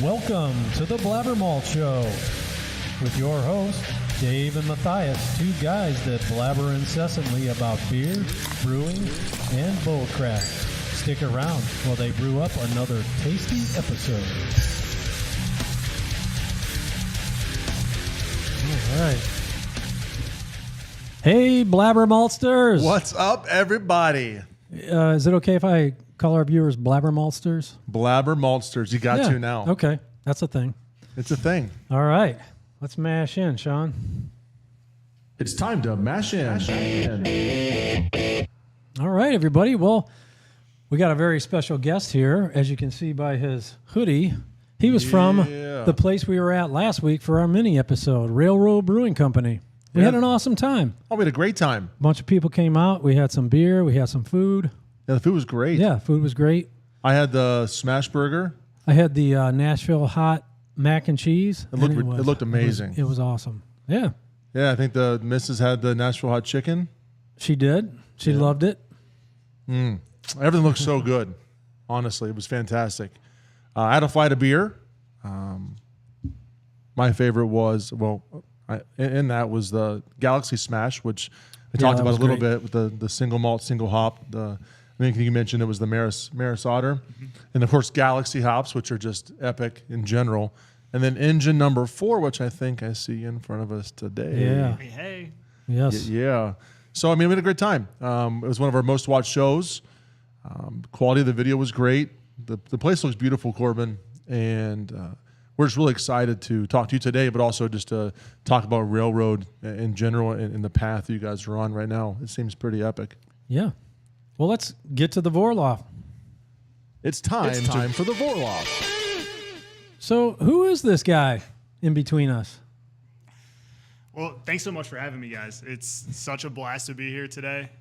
Welcome to the Blabbermalt Show with your hosts, Dave and Mathias, two guys that blabber incessantly about beer, brewing, and bullcrap. Stick around while they brew up another tasty episode. All right. Hey, Blabbermaltsters. What's up, everybody? Is it okay if I call our viewers Blabbermaltsters? Blabbermaltsters. You got to now. Okay. That's a thing. It's a thing. All right. Let's mash in, Sean. It's time to mash in. All right, everybody. Well, we got a very special guest here, as you can see by his hoodie. He was from the place we were at last week for our mini episode, Railroad Brewing Company. We had an awesome time. Oh, we had a great time. A bunch of people came out. We had some beer. We had some food. Yeah, the food was great. Yeah, food was great. I had the smash burger. I had the Nashville hot mac and cheese. It looked amazing. It was awesome. Yeah. Yeah, I think the missus had the Nashville hot chicken. She did. She loved it. Everything looked so good. Honestly, it was fantastic. I had a flight of beer. My favorite was, and that was the Galaxy Smash, which I talked about a little bit with the single malt, single hop. I think you mentioned it was the Maris Otter. And, of course, Galaxy hops, which are just epic in general. And then engine number 4, which I think I see in front of us today. Yeah. Hey. Yes. Yeah. So, I mean, we had a great time. It was one of our most watched shows. Quality of the video was great. The place looks beautiful, Corbin. And we're just really excited to talk to you today, but also just to talk about Railroad in general and the path you guys are on right now. It seems pretty epic. Yeah. Well, let's get to the Vorloff. It's time for the Vorloff. So who is this guy in between us? Well, thanks so much for having me, guys. It's such a blast to be here today.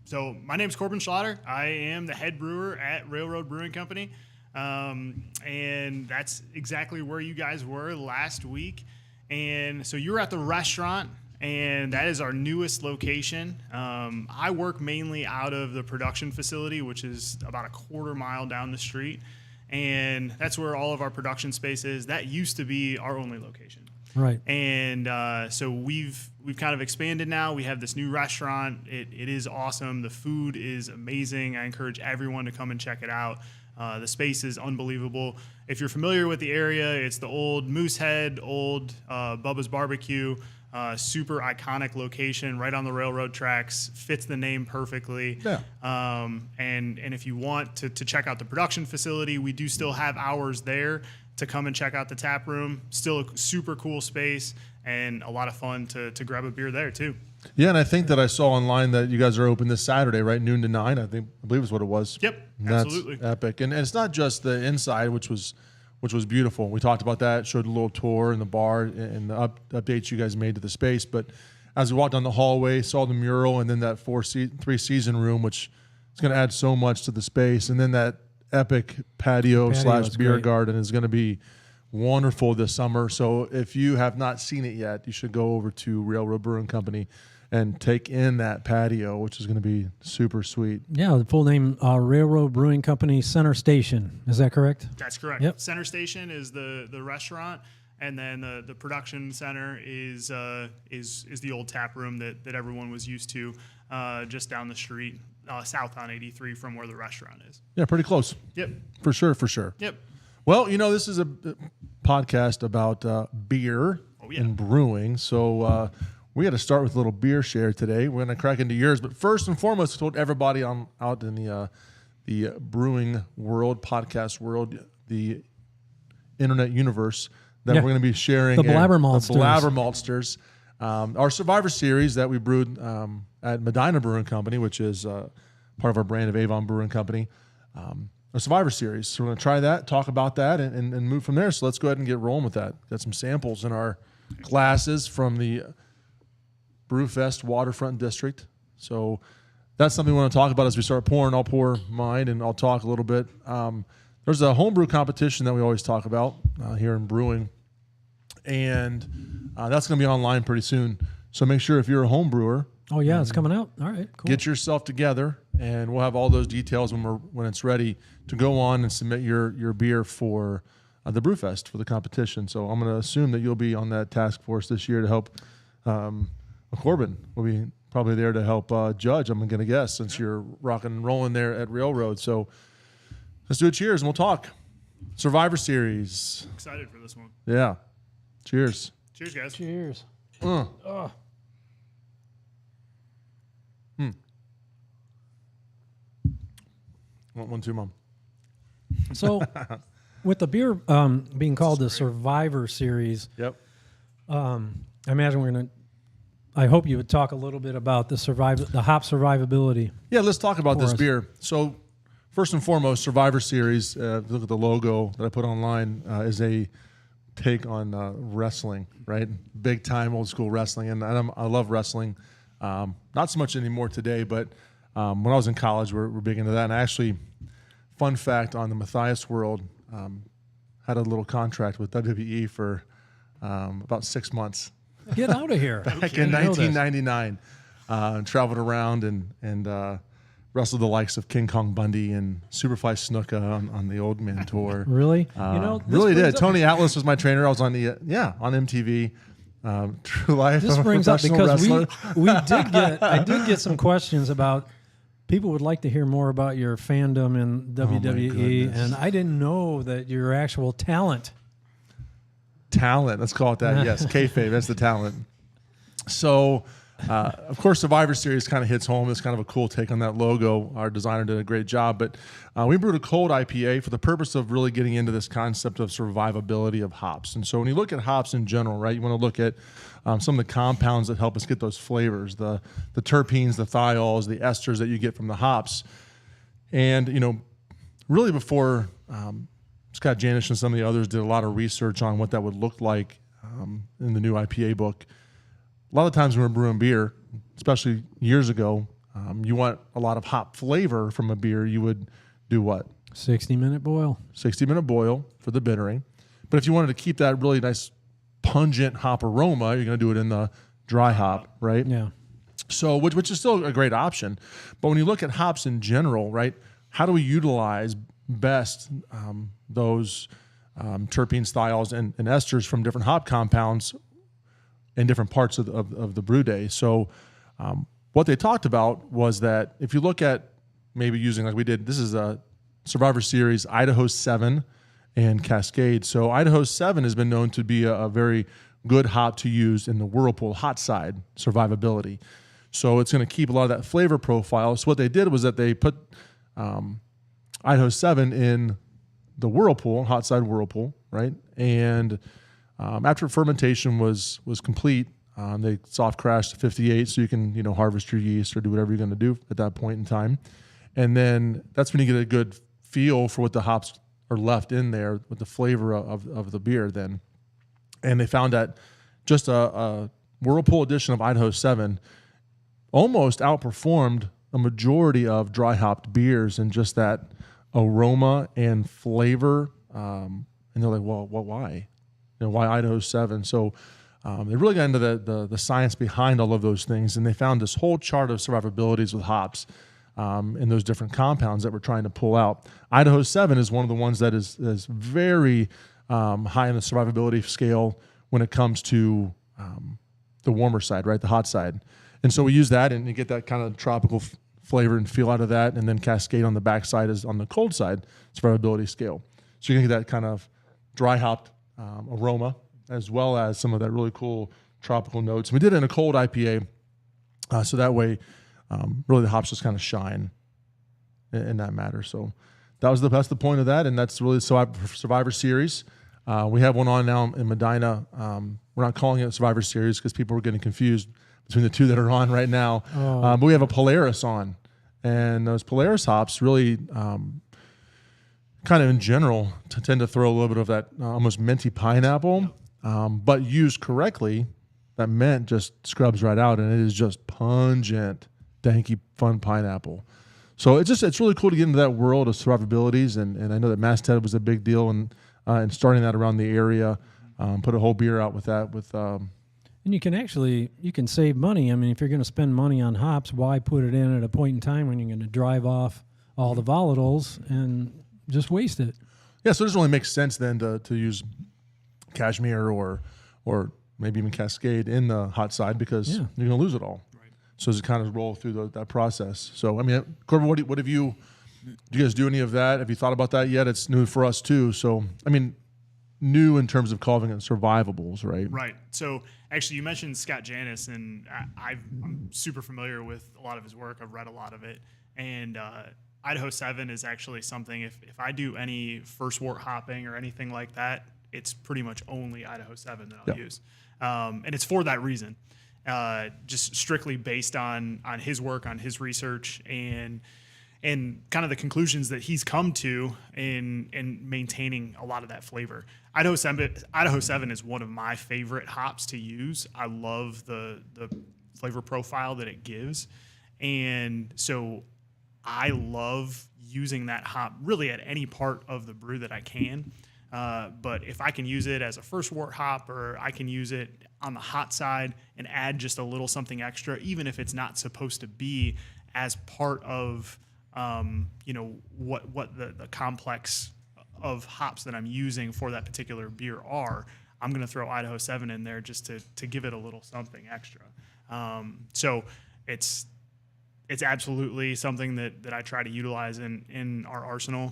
So my name's Corbin Schlatter. I am the head brewer at Railroad Brewing Company. And that's exactly where you guys were last week. And so you were at the restaurant, and that is our newest location. I work mainly out of the production facility, which is about a quarter mile down the street. And that's where all of our production space is. That used to be our only location. Right. And so we've kind of expanded now. We have this new restaurant. It is awesome. The food is amazing. I encourage everyone to come and check it out. The space is unbelievable. If you're familiar with the area, it's the old Moosehead, old Bubba's Barbecue, super iconic location right on the railroad tracks, fits the name perfectly. Yeah. And if you want to check out the production facility, we do still have hours there to come and check out the tap room. Still a super cool space and a lot of fun to grab a beer there too. Yeah, and I think that I saw online that you guys are open this Saturday, right? Noon to 9, I believe is what it was. Yep, That's absolutely. Epic. And it's not just the inside, which was beautiful. We talked about that, showed a little tour in the bar and the updates you guys made to the space. But as we walked down the hallway, saw the mural and then that 3-season room, which is going to add so much to the space. And then that epic patio/beer garden is going to be wonderful this summer. So if you have not seen it yet, you should go over to Railroad Brewing Company and take in that patio, which is going to be super sweet. Yeah, the full name, Railroad Brewing Company Center Station. Is that correct? That's correct. Yep. Center Station is the restaurant, and then the production center is the old tap room that everyone was used to, just down the street, south on 83 from where the restaurant is. Yeah, pretty close. Yep. For sure. Yep. Well, this is a podcast about beer and brewing, so we got to start with a little beer share today. We're going to crack into yours, but first and foremost, I told everybody out in the brewing world, podcast world, the internet universe, that we're going to be sharing the Blabbermaltsters, our Survivor Series that we brewed at Medina Brewing Company, which is part of our brand of Avon Brewing Company. A Survivor Series. So we're going to try that, talk about that, and move from there. So let's go ahead and get rolling with that. Got some samples in our glasses from the Brewfest Waterfront District. So that's something we want to talk about as we start pouring. I'll pour mine, and I'll talk a little bit. There's a homebrew competition that we always talk about here in brewing, and that's going to be online pretty soon. So make sure if you're a home brewer. Oh, yeah, it's coming out. All right, cool. Get yourself together, and we'll have all those details when it's ready to go on and submit your beer for the Brewfest for the competition. So I'm going to assume that you'll be on that task force this year to help. Corbin will be probably there to help judge, I'm going to guess, since you're rocking and rolling there at Railroad. So let's do a cheers and we'll talk. Survivor Series. Excited for this one. Yeah. Cheers. Cheers, guys. Cheers. Want one too, Mom? So, with the beer being called the Survivor Series, Yep. I imagine we're going to. I hope you would talk a little bit about the hop survivability. Yeah, let's talk about this us. beer. So, first and foremost, Survivor Series. Look at the logo that I put online. Is a take on wrestling, right? Big time old school wrestling, and I love wrestling. Not so much anymore today, but when I was in college, we're big into that. And I actually, fun fact on the Mathias world, had a little contract with WWE for about 6 months. Get out of here. Back in 1999, traveled around and wrestled the likes of King Kong Bundy and Superfly Snuka on the Old Man Tour. Really? Really did. Tony Atlas was my trainer. I was on on MTV. True Life. This brings up professional because wrestler. I did get some questions about people would like to hear more about your fandom in WWE, and I didn't know that your actual talent. Talent, let's call it that. Yes, kayfabe, that's the talent. So, of course, Survivor Series kind of hits home. It's kind of a cool take on that logo. Our designer did a great job. But we brewed a cold IPA for the purpose of really getting into this concept of survivability of hops. And so when you look at hops in general, right, you want to look at some of the compounds that help us get those flavors, the terpenes, the thiols, the esters that you get from the hops. And, really before Scott Janish and some of the others did a lot of research on what that would look like in the new IPA book. A lot of times when we're brewing beer, especially years ago, you want a lot of hop flavor from a beer. You would do what? 60-minute boil. 60-minute boil for the bittering. But if you wanted to keep that really nice pungent hop aroma, you're going to do it in the dry hop, right? Yeah. So, which is still a great option. But when you look at hops in general, right, how do we utilize best those terpenes, thiols, and esters from different hop compounds in different parts of the brew day? So what they talked about was that if you look at maybe using, like we did, this is a Survivor Series Idaho 7 and Cascade. So Idaho 7 has been known to be a very good hop to use in the Whirlpool hot side survivability. So it's going to keep a lot of that flavor profile. So what they did was that they put Idaho 7 in the Whirlpool, hot side Whirlpool, right? And after fermentation was complete, they soft crashed to 58, so you can harvest your yeast or do whatever you're going to do at that point in time. And then that's when you get a good feel for what the hops are left in there with the flavor of the beer then. And they found that just a Whirlpool edition of Idaho 7 almost outperformed a majority of dry hopped beers in just that aroma and flavor. And they're like, well, why? Why Idaho 7? So they really got into the science behind all of those things, and they found this whole chart of survivabilities with hops and those different compounds that we're trying to pull out. Idaho 7 is one of the ones that is very high on the survivability scale when it comes to the warmer side, right, the hot side. And so we use that, and you get that kind of tropical flavor and feel out of that, and then Cascade on the backside is on the cold side survivability scale. So you're going to get that kind of dry hopped aroma, as well as some of that really cool tropical notes. We did it in a cold IPA, so that way, really the hops just kind of shine in that matter. So that's the point of that, and that's really Survivor Series. We have one on now in Medina. We're not calling it Survivor Series because people are getting confused between the two that are on right now. But we have a Polaris on, and those Polaris hops really kind of in general tend to throw a little bit of that almost minty pineapple, but used correctly, that mint just scrubs right out, and it is just pungent, danky, fun pineapple. So it's really cool to get into that world of survivabilities, and I know that Masthead was a big deal and starting that around the area. Put a whole beer out with that and you can save money. I mean, if you're going to spend money on hops, why put it in at a point in time when you're going to drive off all the volatiles and just waste it? Yeah, so it doesn't really make sense then to use Cashmere or maybe even Cascade in the hot side because you're going to lose it all. Right. So as it kind of roll through that process. So, I mean, Corbin, what have you, do you guys do any of that? Have you thought about that yet? It's new for us too. So, I mean, new in terms of calling it survivables, right? Right. So actually, you mentioned Scott Janis, and I'm super familiar with a lot of his work. I've read a lot of it. And Idaho 7 is actually something, if I do any first wort hopping or anything like that, it's pretty much only Idaho 7 that I'll use. And it's for that reason, just strictly based on his work, on his research, and kind of the conclusions that he's come to in maintaining a lot of that flavor. Idaho 7 is one of my favorite hops to use. I love the flavor profile that it gives. And so I love using that hop really at any part of the brew that I can. But if I can use it as a first wort hop, or I can use it on the hot side and add just a little something extra, even if it's not supposed to be as part of what the complex of hops that I'm using for that particular beer are, I'm going to throw Idaho 7 in there just to give it a little something extra. So it's absolutely something that I try to utilize in our arsenal.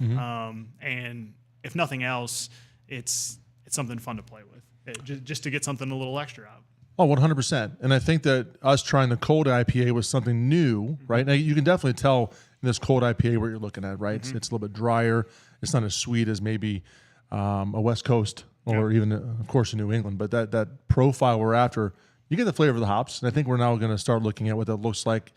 And if nothing else, it's something fun to play with, just to get something a little extra out. Oh, 100%. And I think that us trying the cold IPA was something new, right? Now, you can definitely tell in this cold IPA what you're looking at, right? It's a little bit drier. It's not as sweet as maybe a West Coast or even, of course, a New England. But that profile we're after, you get the flavor of the hops. And I think we're now going to start looking at what that looks like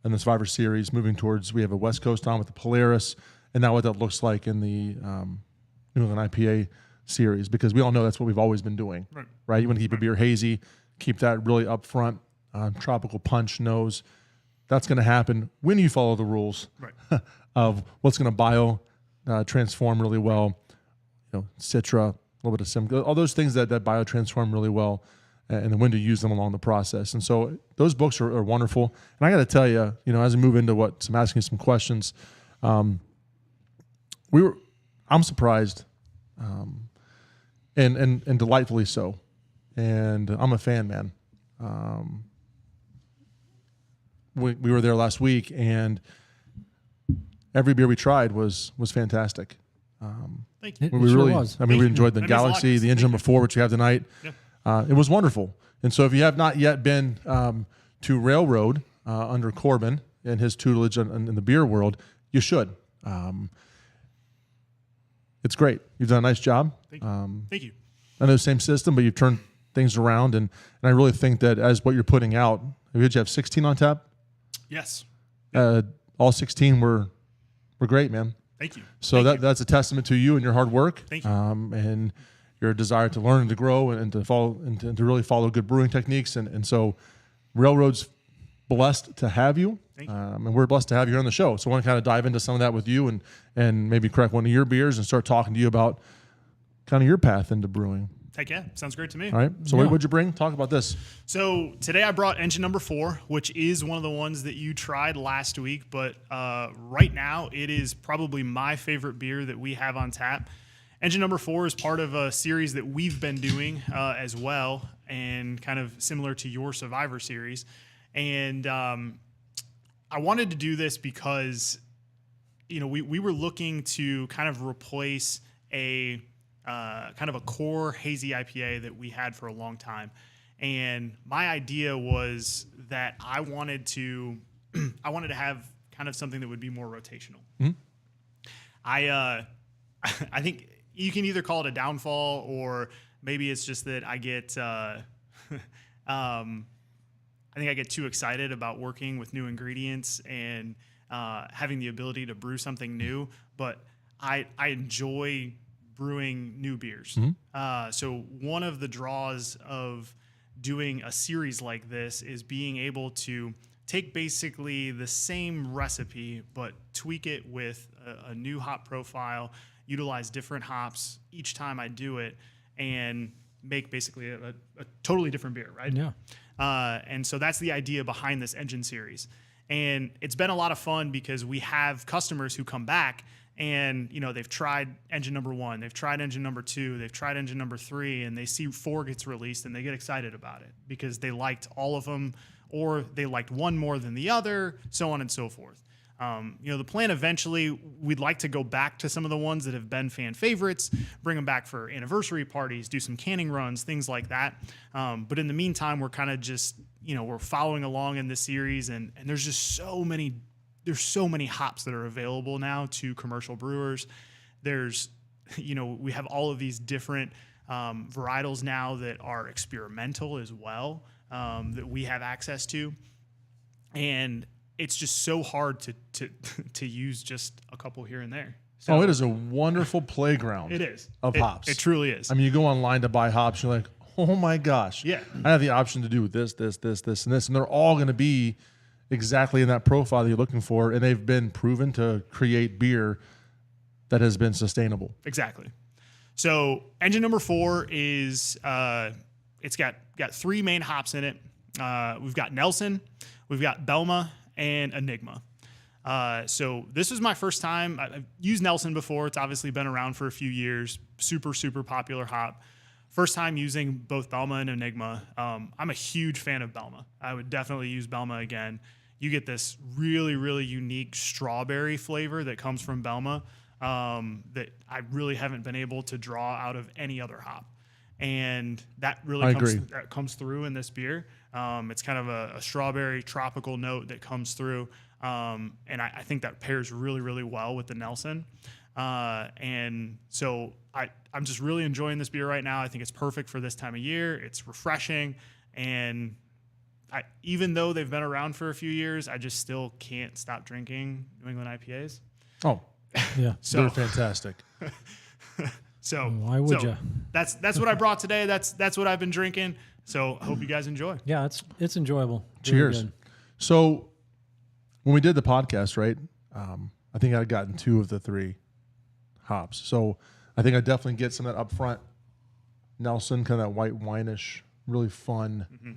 in the Survivor Series, moving towards, we have a West Coast on with the Polaris, and now what that looks like in the New England IPA series, because we all know that's what we've always been doing, right? You want to keep a beer hazy, keep that really up front, tropical punch nose. That's going to happen when you follow the rules of what's going to bio transform really well. You know, Citra, a little bit of Simcoe, all those things that bio transform really well, and then when to use them along the process. And so those books are wonderful. And I got to tell you, as we move into I'm asking some questions, I'm surprised, and delightfully so. And I'm a fan, man. We were there last week, and every beer we tried was fantastic. Thank you. We sure really was. I mean, we enjoyed the That means a lot, Galaxy, guys. the Engine Before, which you have tonight. Yeah. It was wonderful. And so if you have not yet been to Railroad under Corbin and his tutelage in the beer world, you should. It's great. You've done a nice job. Thank you. Thank you. I know the same system, but you've turned things around. And I really think that as what you're putting out, did you have 16 on tap? Yes. All 16 were great, man. Thank you. So that's a testament to you and your hard work. Thank you. And your desire to learn and to grow and to follow and to really follow good brewing techniques. And so Railroad's blessed to have you. Thank you. And we're blessed to have you on the show. So I want to kind of dive into some of that with you and maybe crack one of your beers and start talking to you about kind of your path into brewing. Heck yeah. Sounds great to me. All right. So what'd you bring? Talk about this. So today I brought Engine Number 4, which is one of the ones that you tried last week. But right now, it is probably my favorite beer that we have on tap. Engine Number 4 is part of a series that we've been doing as well, and kind of similar to your Survivor series. And I wanted to do this because, we were looking to kind of replace a kind of a core hazy IPA that we had for a long time. And my idea was that I wanted to have kind of something that would be more rotational. Mm-hmm. I think you can either call it a downfall, or maybe it's just that I get I think I get too excited about working with new ingredients and having the ability to brew something new. But I enjoy brewing new beers. Mm-hmm. So one of the draws of doing a series like this is being able to take basically the same recipe, but tweak it with a new hop profile, utilize different hops each time I do it, and make basically a totally different beer, right? Yeah. And so that's the idea behind this Engine series. And it's been a lot of fun because we have customers who come back and they've tried engine number 1, they've tried engine number 2, they've tried engine number 3, and they see 4 gets released and they get excited about it because they liked all of them, or they liked one more than the other, so on and so forth. The plan eventually, we'd like to go back to some of the ones that have been fan favorites, bring them back for anniversary parties, do some canning runs, things like that. But in the meantime, we're kind of just, we're following along in this series, and there's just so many hops that are available now to commercial brewers. There's, we have all of these different varietals now that are experimental as well, that we have access to. And it's just so hard to use just a couple here and there. So, it is a wonderful playground. It is. Of hops. It truly is. I mean, you go online to buy hops, you're like, oh my gosh. Yeah. I have the option to do this, and this, and they're all going to be exactly in that profile that you're looking for, and they've been proven to create beer that has been sustainable. Exactly. So engine number 4 is it's got 3 main hops in it. We've got Nelson, we've got Belma, and Enigma. So this was my first time. I've used Nelson before. It's obviously been around for a few years. Super, super popular hop. First time using both Belma and Enigma. I'm a huge fan of Belma. I would definitely use Belma again. You get this really, really unique strawberry flavor that comes from Belma that I really haven't been able to draw out of any other hop. And that really comes through in this beer. It's kind of a strawberry tropical note that comes through. And I think that pairs really, really well with the Nelson. And so I'm just really enjoying this beer right now. I think it's perfect for this time of year. It's refreshing. And even though they've been around for a few years, I just still can't stop drinking New England IPAs. Oh, yeah. They're fantastic. So why would you? That's what I brought today. That's what I've been drinking. So I hope you guys enjoy. Yeah, it's enjoyable. Cheers. Really. So when we did the podcast, right, I think I'd gotten 2 of the 3 hops. So I think I definitely get some of that up front Nelson, kind of that white wine-ish, really fun. Mm-hmm.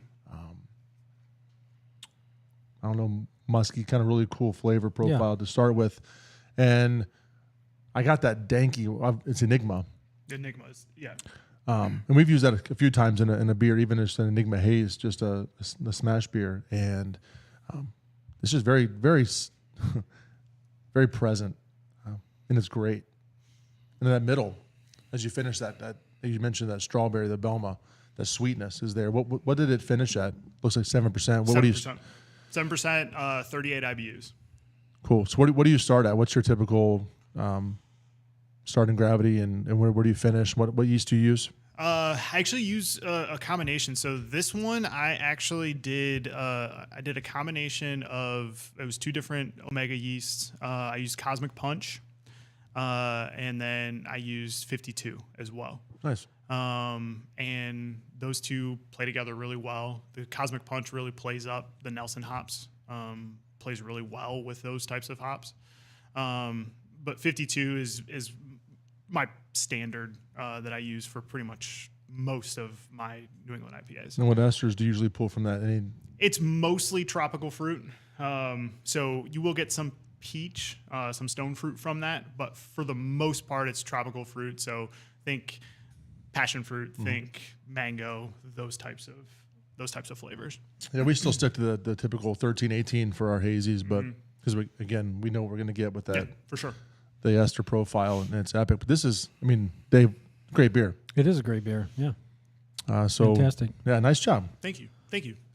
I don't know, musky, kind of really cool flavor profile to start with. And I got that danky, it's Enigma. Enigmas, yeah. And we've used that a few times in a beer, even as an Enigma Haze, just a smash beer. And it's just very, very, very present. And it's great. And in that middle, as you finish that you mentioned that strawberry, the Belma, that sweetness is there. What did it finish at? Looks like 7%. 7%. 7%, 38 IBUs. Cool. So what do you start at? What's your typical starting gravity, and where do you finish? What yeast do you use? I actually use a combination. So this one, I actually did. I did a combination of. It was 2 different Omega yeasts. I used Cosmic Punch, and then I used 52 as well. Nice. And those 2 play together really well. The Cosmic Punch really plays up the Nelson hops. Plays really well with those types of hops. But 52 is my standard that I use for pretty much most of my New England IPAs. And what esters do you usually pull from that? It's mostly tropical fruit. So you will get some peach, some stone fruit from that, but for the most part, it's tropical fruit. So think passion fruit, think mango, those types of flavors. Yeah, we still stick to the typical 13, 18 for our hazies, but because we know what we're going to get with that. Yeah, for sure. The ester profile, and it's epic. But this is, Dave, great beer. It is a great beer. Yeah. So fantastic. Yeah, nice job. Thank you.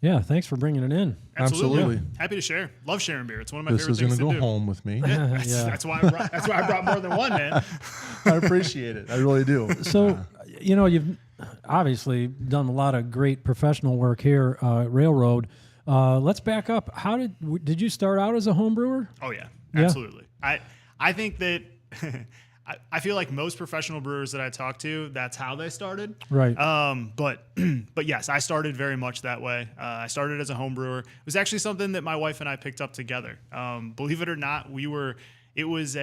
Yeah, thanks for bringing it in. Absolutely. Happy to share. Love sharing beer. It's one of my favorite things to do. This is going to go home with me. That's why I brought more than one, man. I appreciate it. I really do. So, you've obviously done a lot of great professional work here at Railroad. Let's back up. How did you start out as a home brewer? Oh yeah, absolutely. I think that I feel like most professional brewers that I talk to, that's how they started. Right. But yes, I started very much that way. I started as a home brewer. It was actually something that my wife and I picked up together. Believe it or not, it was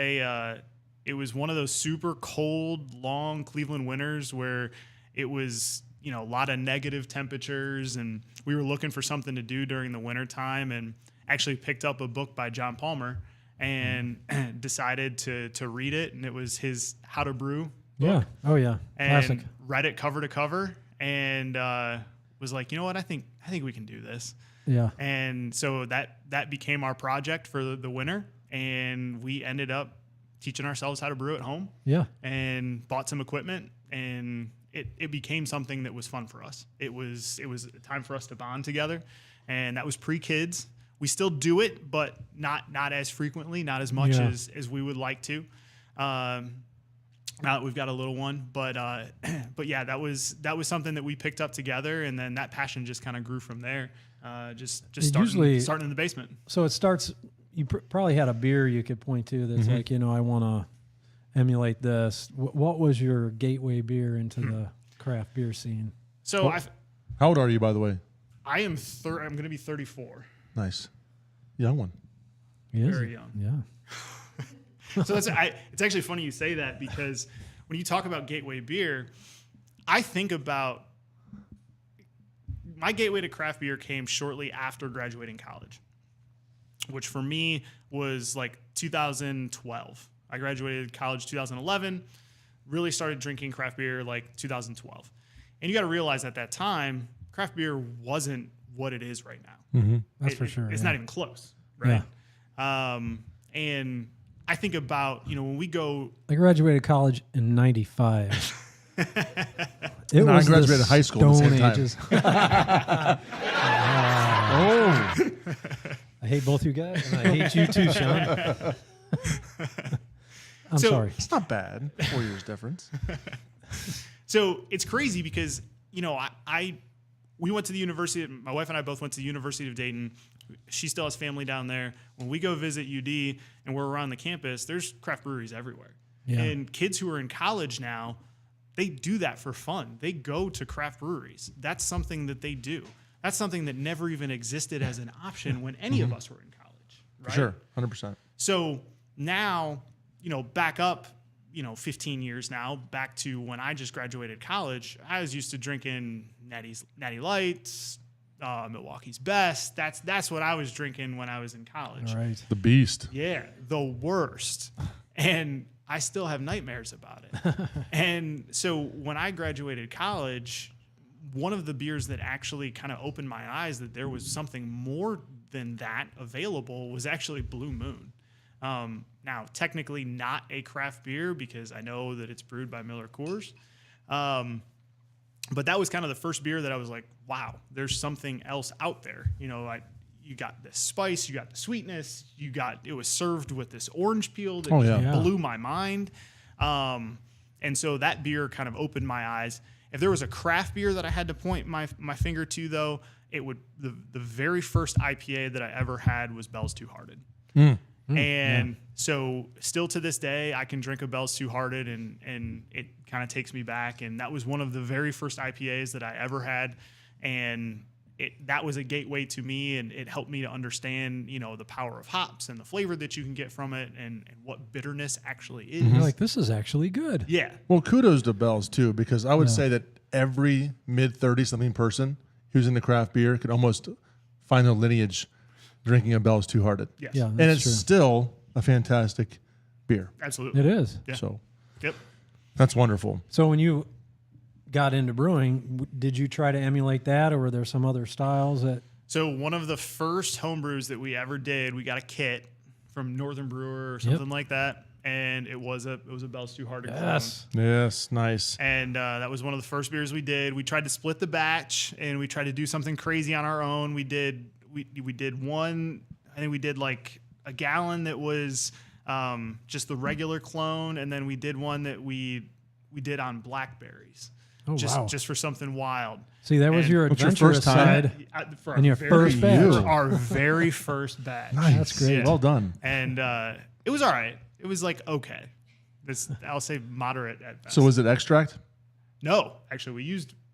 one of those super cold, long Cleveland winters where it was, a lot of negative temperatures, and we were looking for something to do during the winter time, and actually picked up a book by John Palmer. and decided to read it, and it was his How to Brew book. Yeah. Oh yeah. And Classic. read it cover to cover, and was like, you know what, I think we can do this. Yeah. And so that became our project for the winter, and we ended up teaching ourselves how to brew at home. Yeah. And bought some equipment, and it became something that was fun for us. It was a time for us to bond together, and that was pre-kids. We still do it, but not as frequently, not as much as we would like to. Now that we've got a little one, but yeah, that was something that we picked up together, and then that passion just kind of grew from there. Just starting in the basement. So it starts. You probably had a beer you could point to that's like, I want to emulate this. What was your gateway beer into the craft beer scene? So how old are you, by the way? I am I'm going to be 34. Nice, young one. Very young. Yeah. So it's actually funny you say that, because when you talk about gateway beer, I think about my gateway to craft beer came shortly after graduating college, which for me was like 2012. I graduated college 2011, really started drinking craft beer like 2012. And you got to realize at that time, craft beer wasn't what it is right now. Mm-hmm. That's for sure. It's not even close, right? Yeah. And I think about, when we go... I graduated college in 95. And I graduated high school at the same time. Ages. I hate both you guys, and I hate you too, Sean. I'm sorry. It's not bad. 4 years difference. So it's crazy because, we went to the university. My wife and I both went to the University of Dayton. She still has family down there. When we go visit UD and we're around the campus, there's craft breweries everywhere. Yeah. And kids who are in college now, they do that for fun. They go to craft breweries. That's something that they do. That's something that never even existed as an option when any of us were in college. Right? Sure, 100%. So now, back up, 15 years now, back to when I just graduated college, I was used to drinking Natty Lights, Milwaukee's Best. That's what I was drinking when I was in college. All right. The beast. Yeah, the worst. And I still have nightmares about it. And so when I graduated college, one of the beers that actually kind of opened my eyes that there was something more than that available was actually Blue Moon. Now, technically not a craft beer because I know that it's brewed by Miller Coors. But that was kind of the first beer that I was like, wow, there's something else out there. You got the spice, you got the sweetness, it was served with this orange peel that blew my mind. And so that beer kind of opened my eyes. If there was a craft beer that I had to point my finger to, though, it would the very first IPA that I ever had was Bell's Two Hearted. So still to this day, I can drink a Bell's Two Hearted and it kind of takes me back. And that was one of the very first IPAs that I ever had. And that was a gateway to me, and it helped me to understand, the power of hops and the flavor that you can get from it and what bitterness actually is. You're like, this is actually good. Yeah. Well, kudos to Bell's too, because I would say that every mid-30-something person who's into craft beer could almost find their lineage drinking a Bell's Two Hearted. Yes. Yeah, and it's still a fantastic beer. Absolutely. It is. Yeah. So Yep. that's wonderful. So when you got into brewing, did you try to emulate that, or were there some other styles that... So one of the first homebrews that we ever did, we got a kit from Northern Brewer or something like that, and it was a Bell's Two Hearted clone. Yes, nice. And that was one of the first beers we did. We tried to split the batch, and we tried to do something crazy on our own. We did one. I think we did like a gallon that was just the regular clone, and then we did one that we did on blackberries. Oh, wow. Just for something wild. See, that was your adventurous first time? side. For And your first batch. Our very first batch. Nice. That's great. Yeah. Well done. And it was all right. It was like, okay. I'll say moderate at best. So was it extract? No, actually,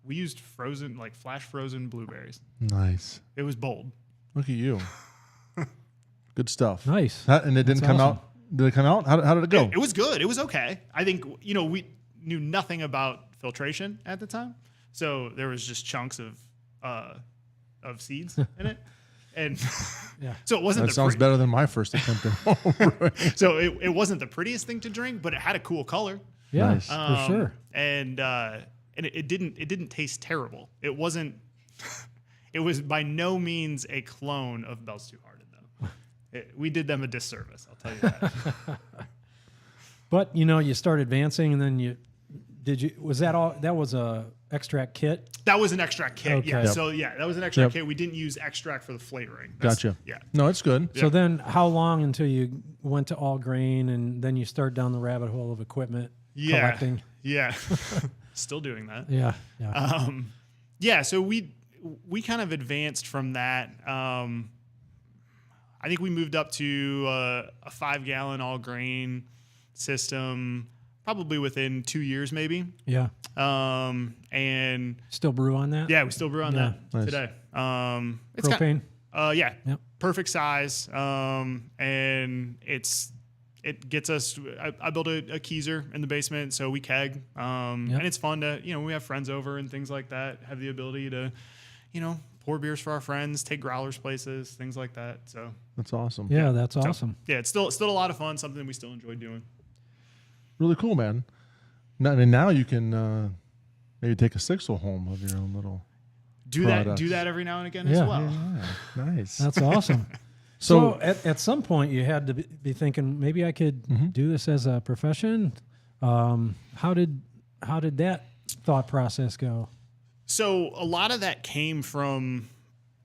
we used frozen, like flash frozen blueberries. Nice. It was bold. Look at you. Good stuff. Nice. And it didn't That's come awesome. out? Did it come out? How did it go? It was good. It was okay. I think, we knew nothing about filtration at the time. So there was just chunks of seeds in it. And Yeah. so it wasn't That sounds better than my first attempt at home brewing. So it wasn't the prettiest thing to drink, but it had a cool color. Yeah, Nice. for sure. And it didn't taste terrible. It wasn't. It was by no means a clone of Bell's Two Hearted, though. We did them a disservice. I'll tell you that. But you start advancing, and then was that all? That was a extract kit. That was an extract kit. Okay. Yeah. Yep. So that was an extract kit. We didn't use extract for the flavoring. Gotcha. Yeah. No, it's good. So then, how long until you went to all grain, and then you start down the rabbit hole of equipment collecting? Yeah. Still doing that. Yeah. Yeah. So we kind of advanced from that. I think we moved up to a 5-gallon all grain system probably within 2 years, maybe. Yeah. And Still brew on that? yeah, we still brew on that Nice. today. It's Propane? yeah. Yep. Perfect size. And it gets us. I built a keezer in the basement, so we keg. And it's fun to we have friends over and things like that. Have the ability to pour beers for our friends, take growlers places, things like that. So That's awesome. Yeah, that's awesome. yeah, it's still a lot of fun. Something we still enjoy doing. Really cool, man. Now you can maybe take a sixel home of your own little. Do products. that every now and again as Yeah. well. Yeah, nice. That's awesome. So at some point, you had to be thinking, maybe I could do this as a profession. How did that thought process go? So a lot of that came from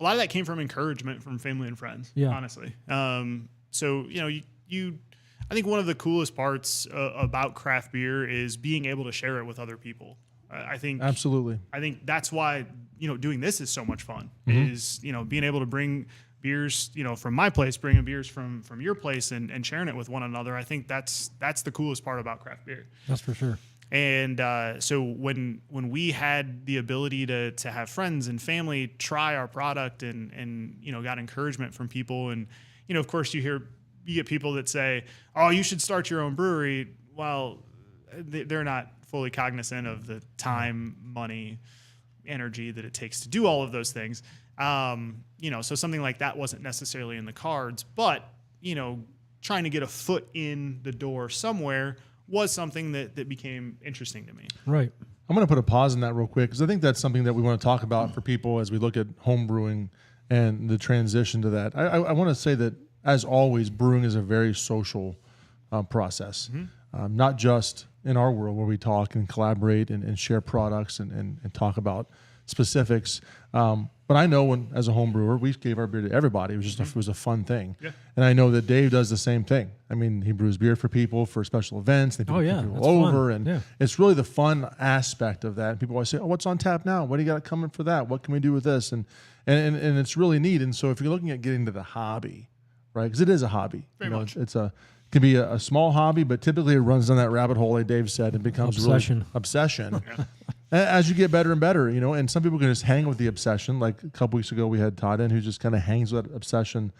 encouragement from family and friends. Yeah. Honestly. So you I think one of the coolest parts about craft beer is being able to share it with other people. I think Absolutely. I think that's why doing this is so much fun. Is being able to bring beers from my place, bringing beers from your place, and sharing it with one another. I think that's the coolest part about craft beer. That's for sure. And so when we had the ability to have friends and family try our product and got encouragement from people, and of course you get people that say, oh, you should start your own brewery. Well, they're not fully cognizant of the time, money, energy that it takes to do all of those things. So something like that wasn't necessarily in the cards, but trying to get a foot in the door somewhere was something that became interesting to me. Right. I'm going to put a pause in that real quick because I think that's something that we want to talk about for people as we look at home brewing and the transition to that. I want to say that, as always, brewing is a very social process, not just in our world where we talk and collaborate and share products and talk about specifics. But I know as a home brewer, we gave our beer to everybody. It was just it was a fun thing. Yeah. And I know that Dave does the same thing. I mean, he brews beer for people for special events. They people over. Fun. And it's really the fun aspect of that. And people always say, oh, what's on tap now? What do you got coming for that? What can we do with this? And it's really neat. And so if you're looking at getting to the hobby, right, because it is a hobby. Very much. It can be a small hobby, but typically it runs down that rabbit hole, like Dave said, and becomes Obsession. really obsession. As you get better and better, and some people can just hang with the obsession. Like a couple weeks ago, we had Todd in who just kind of hangs with that obsession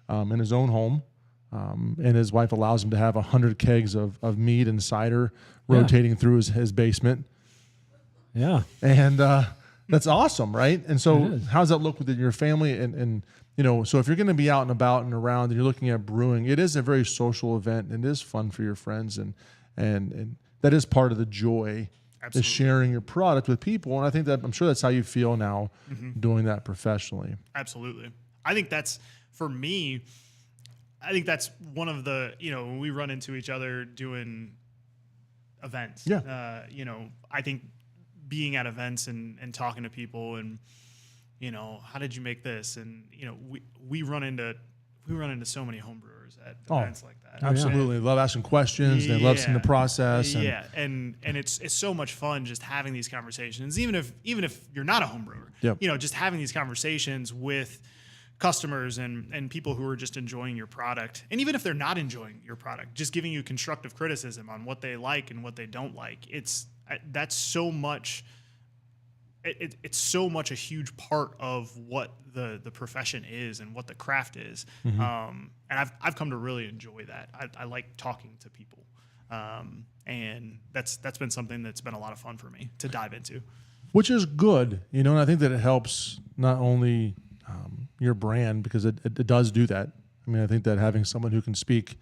in his own home. And his wife allows him to have 100 kegs of mead and cider rotating through his basement. Yeah. And that's awesome, right? And so how does that look within your family? And so if you're going to be out and about and around and you're looking at brewing, it is a very social event and it is fun for your friends. And that is part of the joy. Absolutely. Is sharing your product with people. And I think I'm sure that's how you feel now doing that professionally. Absolutely. I think that's, for me, I think that's one of the, when we run into each other doing events. Yeah. I think being at events and talking to people and, how did you make this? And, we run into so many homebrewers at events like that. Absolutely. Love asking questions. They love seeing the process. And it's so much fun just having these conversations, even if you're not a homebrewer. Yep. Just having these conversations with customers and people who are just enjoying your product. And even if they're not enjoying your product, just giving you constructive criticism on what they like and what they don't like. That's so much. It's so much a huge part of what the profession is and what the craft is. And I've come to really enjoy that. I like talking to people. And that's been something that's been a lot of fun for me to dive into. Which is good, and I think that it helps not only your brand, because it does do that. I mean, I think that having someone who can speak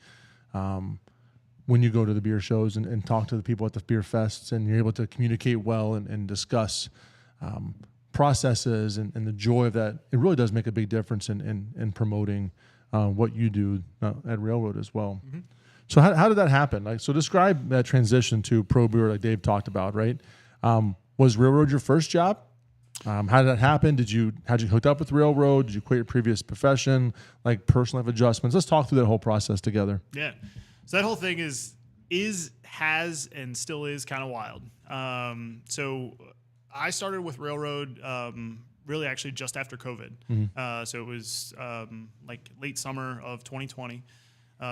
when you go to the beer shows and talk to the people at the beer fests, and you're able to communicate well and discuss processes and the joy of that, it really does make a big difference in promoting what you do at Railroad as well. Mm-hmm. So how did that happen? Like, so describe that transition to pro brewer, like Dave talked about, right? Was Railroad your first job? How did that happen? How'd you hooked up with Railroad? Did you quit your previous profession? Like personal life adjustments? Let's talk through that whole process together. Yeah. So that whole thing has and still is kind of wild. So I started with Railroad really actually just after COVID. Mm-hmm. So it was like late summer of 2020.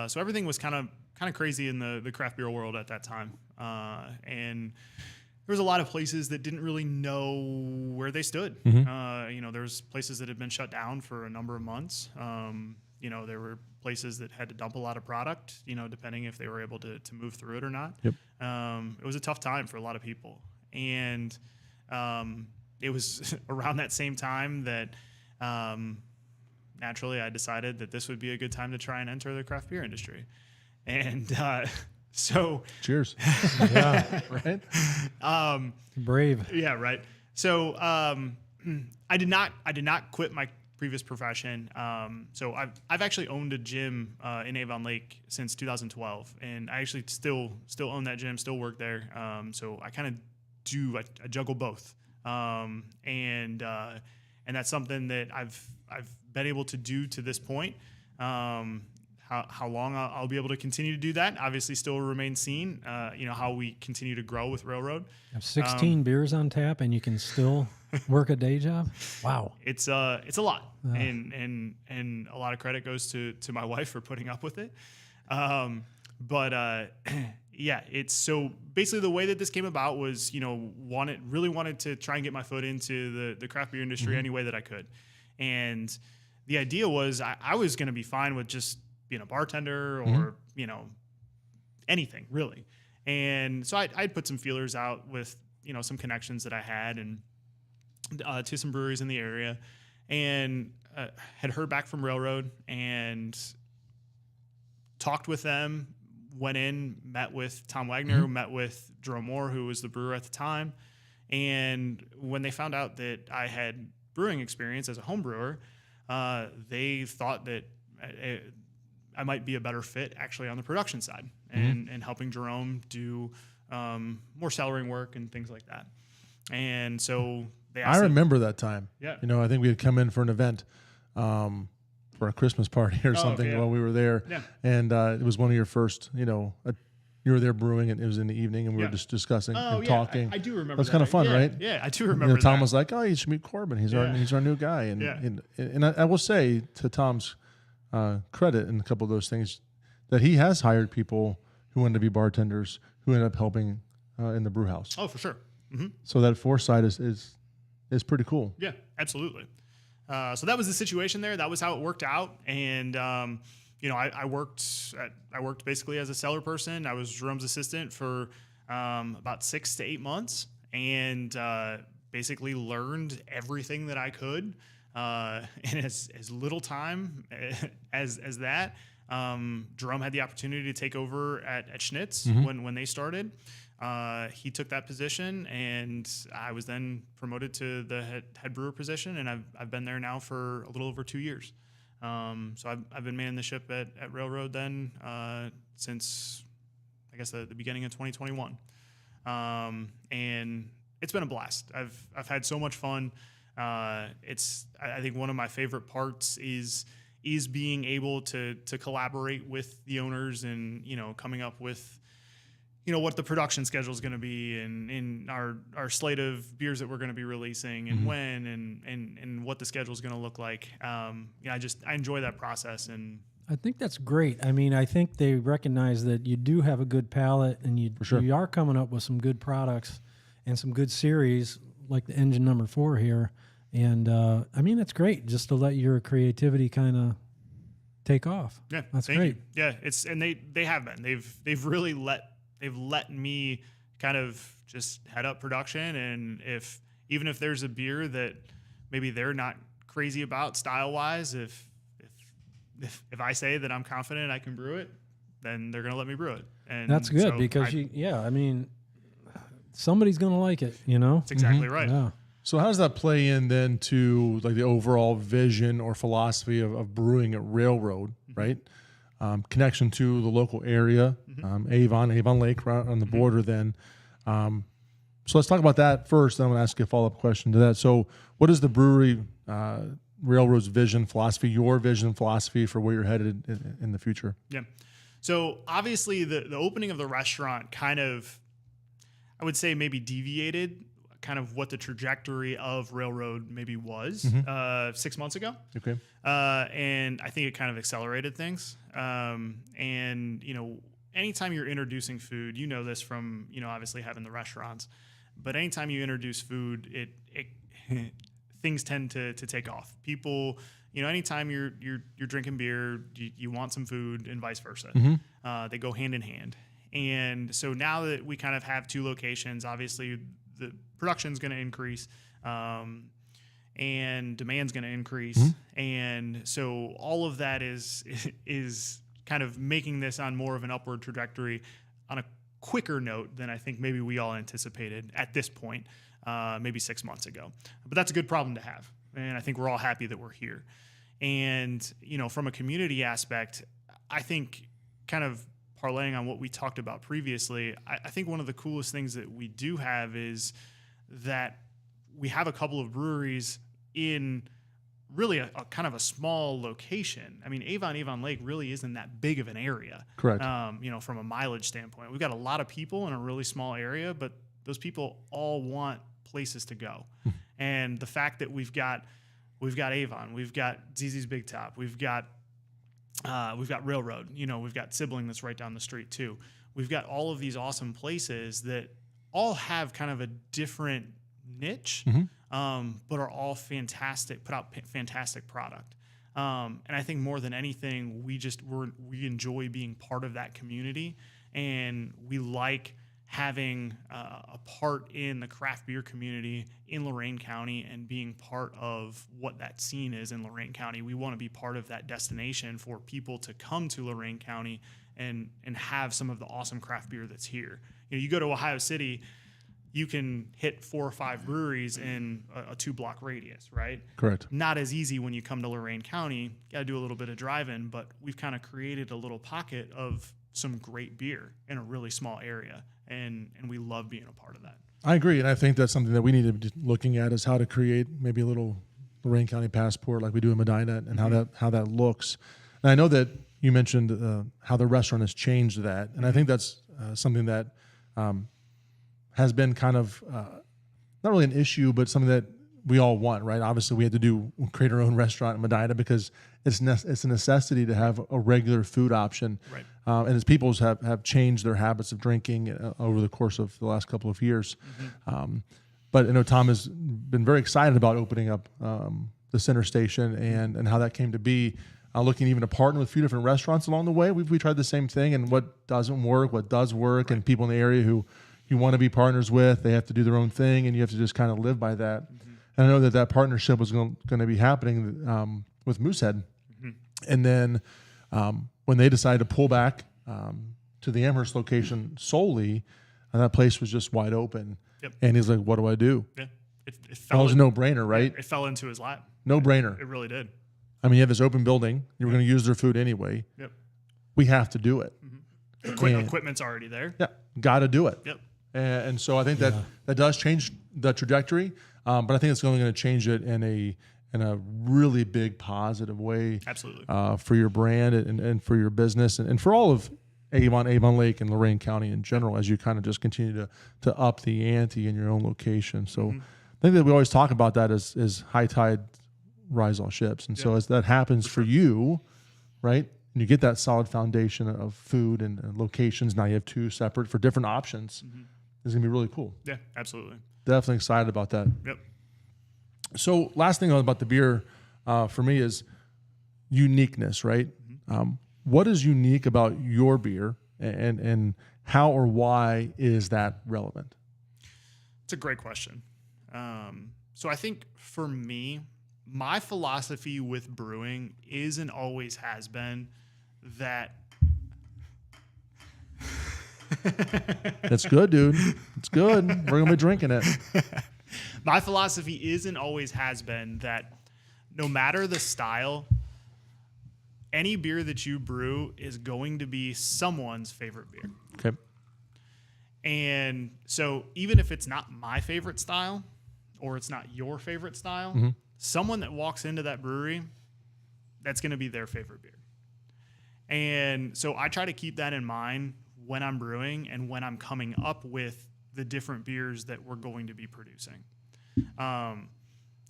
So everything was kind of crazy in the craft beer world at that time. And there was a lot of places that didn't really know where they stood. Mm-hmm. There was places that had been shut down for a number of months. There were places that had to dump a lot of product, depending if they were able to move through it or not. Yep. It was a tough time for a lot of people. And it was around that same time that naturally I decided that this would be a good time to try and enter the craft beer industry. And so cheers. Yeah, right. Brave. Yeah, right. So I did not quit my previous profession. So I've actually owned a gym in Avon Lake since 2012, and I actually still own that gym, still work there. So I kind of I juggle both, and that's something that I've been able to do to this point. How long I'll be able to continue to do that obviously still remains seen. How we continue to grow with Railroad. You have 16 beers on tap, and you can still work a day job. Wow, it's a lot, and a lot of credit goes to my wife for putting up with it. Yeah, it's so basically the way that this came about was really wanted to try and get my foot into the craft beer industry any way that I could, and the idea was I was going to be fine with just being a bartender or anything really. And so I'd put some feelers out with some connections that I had and to some breweries in the area, and had heard back from Railroad and talked with them. Went in, met with Tom Wagner, met with Jerome Moore, who was the brewer at the time, and when they found out that I had brewing experience as a home brewer, they thought that I might be a better fit actually on the production side and helping Jerome do more cellaring work and things like that. And so they asked I remember that time. Yeah. I think we had come in for an event for a Christmas party or something while we were there. Yeah. And it was one of your first, you were there brewing, and it was in the evening, and we were just discussing and talking. I do remember. It was kind of fun, right? Yeah, I do remember. Tom was like, "Oh, you should meet Corbin. He's our new guy." And I will say, to Tom's credit in a couple of those things, that he has hired people who wanted to be bartenders who ended up helping in the brew house. Oh, for sure. Mm-hmm. So that foresight is pretty cool. Yeah, absolutely. So that was the situation there. That was how it worked out. And I worked basically as a cellar person. I was Jerome's assistant for about 6 to 8 months, and basically learned everything that I could in as little time as that. Jerome had the opportunity to take over at Schnitz when they started. He took that position, and I was then promoted to the head brewer position, and I've been there now for a little over 2 years. So I've been manning the ship at Railroad then since I guess the beginning of 2021, and it's been a blast. I've had so much fun. I think one of my favorite parts is being able to collaborate with the owners and coming up with what the production schedule is going to be, and in our slate of beers that we're going to be releasing, and when, and what the schedule is going to look like. I enjoy that process, and I think that's great. I mean, I think they recognize that you do have a good palate, and you are coming up with some good products and some good series like the Engine Number 4 here. And I mean, that's great just to let your creativity kind of take off. Yeah, that's great. You. Yeah, and they have been. They've really let me kind of just head up production, and even if there's a beer that maybe they're not crazy about style wise. If I say that I'm confident I can brew it, then they're going to let me brew it. And that's good so because I mean, somebody's going to like it, you know? That's exactly right. Yeah. So how does that play in then to like the overall vision or philosophy of brewing at Railroad, right? Connection to the local area, Avon Lake right on the border then. So let's talk about that first. Then I'm going to ask you a follow-up question to that. So what is the brewery Railroad's vision, philosophy, your vision, philosophy for where you're headed in the future? Yeah. So obviously the opening of the restaurant kind of, I would say maybe deviated kind of what the trajectory of Railroad maybe was 6 months ago. Okay. And I think it kind of accelerated things. And, you know, anytime you're introducing food, you know this from, you know, obviously having the restaurants, but anytime you introduce food, it things tend to take off. People, you know, anytime you're drinking beer, you want some food and vice versa. They go hand in hand. And so now that we kind of have 2 locations, obviously the production's going to increase, and demand's going to increase. And so all of that is kind of making this on more of an upward trajectory on a quicker note than I think maybe we all anticipated at this point, maybe 6 months ago. But that's a good problem to have. And I think we're all happy that we're here. And, you know, from a community aspect, I think kind of parlaying on what we talked about previously, I think one of the coolest things that we do have is that we have a couple of breweries in really a kind of a small location. I mean, Avon Lake really isn't that big of an area. Correct. You know, from a mileage standpoint, we've got a lot of people in a really small area, but those people all want places to go. And the fact that we've got Avon, we've got ZZ's Big Top, we've got Railroad, you know, we've got Sibling that's right down the street too. We've got all of these awesome places that all have kind of a different niche, but are all fantastic, put out fantastic product. And I think more than anything, we enjoy being part of that community, and we like having a part in the craft beer community in Lorain County and being part of what that scene is in Lorain County. We want to be part of that destination for people to come to Lorain County and have some of the awesome craft beer that's here. You know, you go to Ohio City, you can hit 4 or 5 breweries in a 2-block radius, right? Correct. Not as easy when you come to Lorain County. Got to do a little bit of driving, but we've kind of created a little pocket of some great beer in a really small area, and we love being a part of that. I agree, and I think that's something that we need to be looking at is how to create maybe a little Lorain County passport like we do in Medina, and how that looks. And I know that you mentioned how the restaurant has changed that, and I think that's something that has been kind of not really an issue, but something that we all want, right? Obviously, we had to create our own restaurant in Medina because it's a necessity to have a regular food option. Right. And as people have changed their habits of drinking over the course of the last couple of years. But I know Tom has been very excited about opening up the center station and how that came to be. Looking even to partner with a few different restaurants along the way. We tried the same thing, and what doesn't work, what does work, and people in the area who you want to be partners with, they have to do their own thing, and you have to just kind of live by that. And I know that partnership was going to be happening with Moosehead. And then when they decided to pull back to the Amherst location solely, that place was just wide open. Yep. And he's like, what do I do? Yeah. It That was a no-brainer, right? It fell into his lap. No-brainer. It really did. I mean, you have this open building. You were going to use their food anyway. Yep. We have to do it. Equipment's already there. Yeah, got to do it. Yep. And so I think that does change the trajectory, but I think it's only going to change it in a really big positive way. Absolutely. For your brand and for your business and for all of Avon Lake and Lorain County in general, as you kind of just continue to up the ante in your own location. So I think that we always talk about that as high tide rise all ships. And so as that happens for you, right, and you get that solid foundation of food and locations, now you have 2 separate for different options. It's going to be really cool. Yeah, absolutely. Definitely excited about that. Yep. So last thing about the beer for me is uniqueness, right? What is unique about your beer and how or why is that relevant? It's a great question. So I think for me, my philosophy with brewing is and always has been that. That's good, dude. It's good. We're going to be drinking it. My philosophy is and always has been that no matter the style, any beer that you brew is going to be someone's favorite beer. Okay. And so even if it's not my favorite style or it's not your favorite style, someone that walks into that brewery, that's going to be their favorite beer. And so I try to keep that in mind when I'm brewing and when I'm coming up with the different beers that we're going to be producing.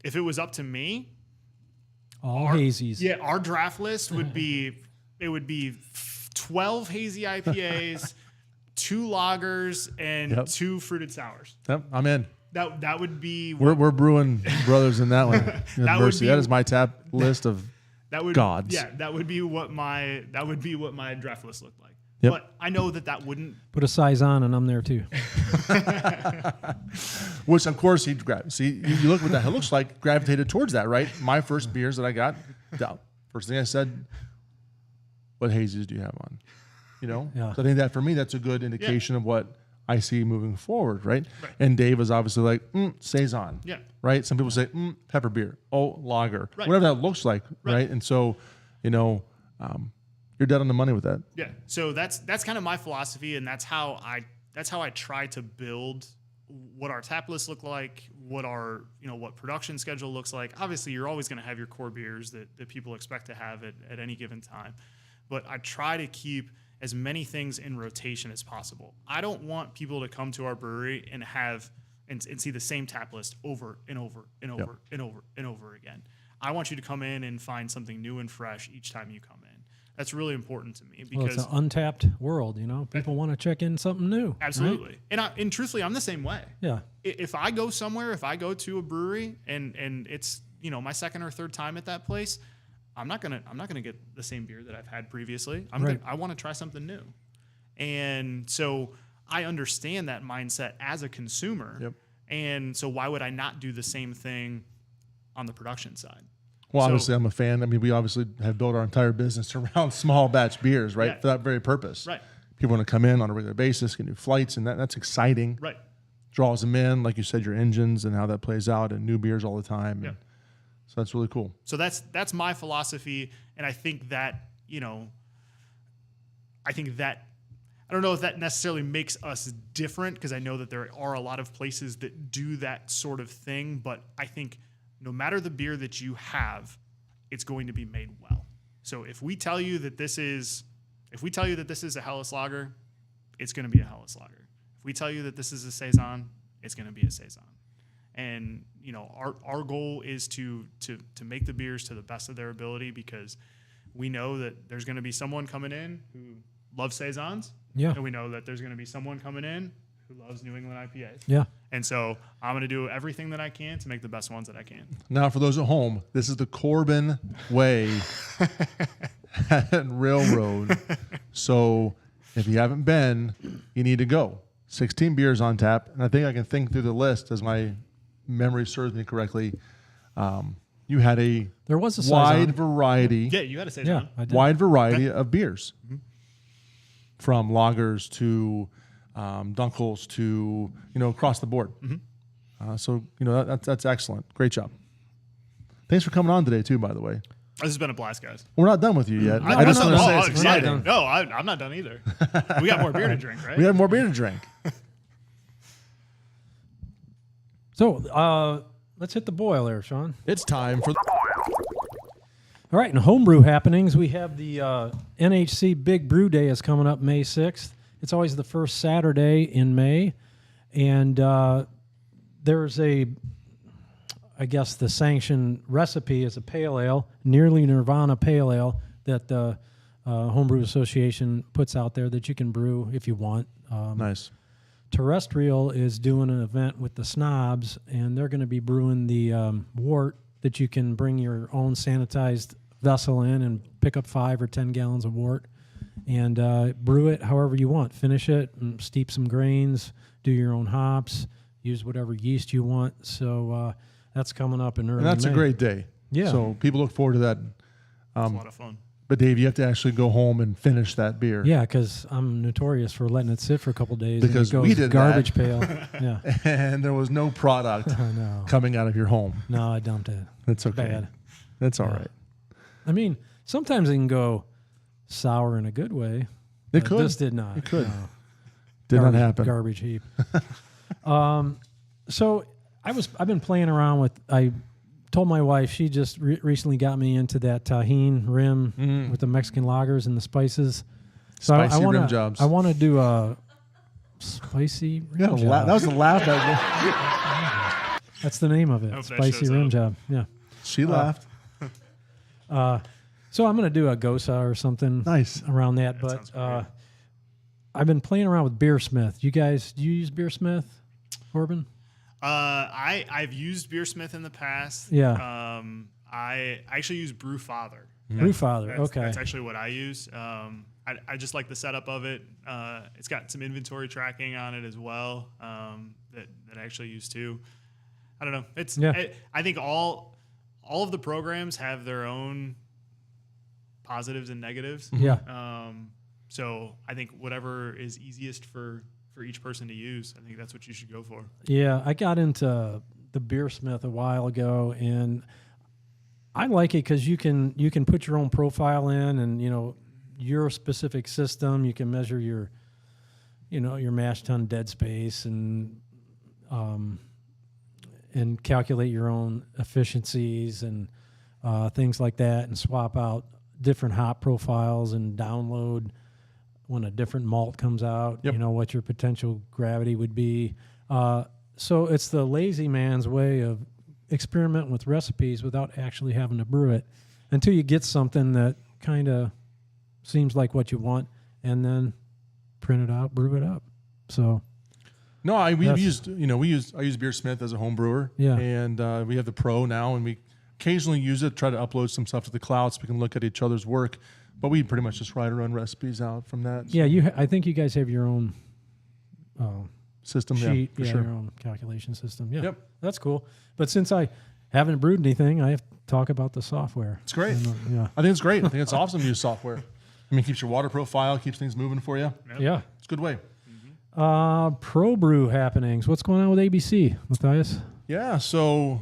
If it was up to me, all hazies. Yeah, our draft list would be 12 hazy IPAs, 2 lagers, and 2 fruited sours. Yep, I'm in. That would be We're brewing brothers in that one. That is my tap list of gods. Yeah, that would be what my draft list looked like. Yep. But I know that wouldn't put a size on, and I'm there too. Which of course he'd grab. See, you look what that looks like. Gravitated towards that, right? My first beers that I got. First thing I said, "What hazies do you have on?" You know. Yeah. So I think that for me, that's a good indication of what I see moving forward, right? And Dave was obviously like, saison. Yeah. Right. Some people say pepper beer. Oh, lager. Right. Whatever that looks like, right? And so, you're dead on the money with that. Yeah. So that's kind of my philosophy, and that's how I try to build what our tap list look like, what our what production schedule looks like. Obviously, you're always going to have your core beers that people expect to have at any given time, but I try to keep as many things in rotation as possible. I don't want people to come to our brewery and have and see the same tap list over and over and over and over and over again. I want you to come in and find something new and fresh each time you come in. That's really important to me because it's an untapped world, People want to check in something new. Absolutely. Right? And truthfully, I'm the same way. Yeah. If I go somewhere, if I go to a brewery and it's, my second or third time at that place, I'm not gonna get the same beer that I've had previously. I want to try something new. And so I understand that mindset as a consumer. Yep. And so why would I not do the same thing on the production side? Well, obviously, I'm a fan. I mean, we obviously have built our entire business around small batch beers, right? Yeah. For that very purpose. Right. People want to come in on a regular basis, get new flights, and that's exciting. Right. Draws them in, like you said, your engines and how that plays out, and new beers all the time. Yeah. And so that's really cool. So that's my philosophy, and I think that I don't know if that necessarily makes us different, because I know that there are a lot of places that do that sort of thing, but I think no matter the beer that you have, it's going to be made well. So if we tell you that this is a Helles Lager, it's going to be a Helles Lager. If we tell you that this is a Saison, it's going to be a Saison. And our goal is to make the beers to the best of their ability, because we know that there's going to be someone coming in who loves Saisons. Yeah. And we know that there's going to be someone coming in who loves New England IPAs. Yeah. And so I'm going to do everything that I can to make the best ones that I can. Now, for those at home, this is the Corbin way at Railroad. So if you haven't been, you need to go. 16 beers on tap. And I think I can think through the list, as my memory serves me correctly. You had there was a wide variety. Yeah, you had to say yeah, something. Wide variety of beers. Mm-hmm. From lagers to Dunkels to, across the board. Mm-hmm. So, that's excellent. Great job. Thanks for coming on today, too, by the way. This has been a blast, guys. We're not done with you yet. I just want to say it's exciting. No, I'm not done either. We got more beer to drink, right? We have more beer to drink. So, let's hit the boil there, Sean. It's time for... All right, in homebrew happenings, we have the NHC Big Brew Day is coming up May 6th. It's always the first Saturday in May. And there's I guess the sanctioned recipe is a pale ale, Nearly Nirvana Pale Ale, that the Homebrew Association puts out there that you can brew if you want. Nice. Terrestrial is doing an event with the Snobs, and they're going to be brewing the wort that you can bring your own sanitized vessel in and pick up 5 or 10 gallons of wort and brew it however you want. Finish it and steep some grains, do your own hops, use whatever yeast you want. So that's coming up in early May. And that's a great day. Yeah. So people look forward to that. It's a lot of fun. But Dave, you have to actually go home and finish that beer. Yeah, because I'm notorious for letting it sit for a couple days. Because and it goes we did garbage that. pail. Yeah. And there was no product No. coming out of your home. No, I dumped it. That's okay. Bad. That's all Yeah. right. I mean, sometimes it can go sour in a good way. It but could. This did not. It could. No. Did Garbage- not happen. Garbage heap. So I've been playing around with. I told my wife she just recently got me into that Tajín rim with the Mexican lagers and the spices. So Spicy I wanna, rim jobs. I want to do a spicy rim job. That was a laugh. That's the name of it. Hope that Spicy shows rim up. job. Yeah. She laughed. So I'm going to do a Gosa or something Nice. around that. sounds But great. I've been playing around with Beersmith. You guys, do you use Beersmith, Corbin? I've used Beersmith in the past. Yeah. I actually use Brewfather. Brewfather. Okay. That's actually what I use. I just like the setup of it. It's got some inventory tracking on it as well that I actually use too. I don't know. I think all of the programs have their own positives and negatives. Yeah. So I think whatever is easiest for each person to use, I think that's what you should go for. Yeah. I got into the Beersmith a while ago, and I like it because you can put your own profile in, and your specific system. You can measure your mash tun dead space and calculate your own efficiencies and things like that, and swap out different hop profiles and download when a different malt comes out. Yep. What your potential gravity would be. So it's the lazy man's way of experimenting with recipes without actually having to brew it until you get something that kind of seems like what you want, and then print it out, brew it up. So No, I That's- use Beersmith as a home brewer. Yeah. And we have the Pro now, and we occasionally use it, try to upload some stuff to the cloud so we can look at each other's work. But we pretty much just write our own recipes out from that yeah, I think you guys have your own system. sheet, yeah, for sure. your own calculation system. Yeah, Yep. that's cool. But since I haven't brewed anything, I have to talk about the software. It's great. Yeah, I think it's great. I think it's awesome to use software. I mean, it keeps your water profile, keeps things moving for you. yeah. It's a good way. Pro brew happenings. What's going on with ABC, Mathias? Yeah, so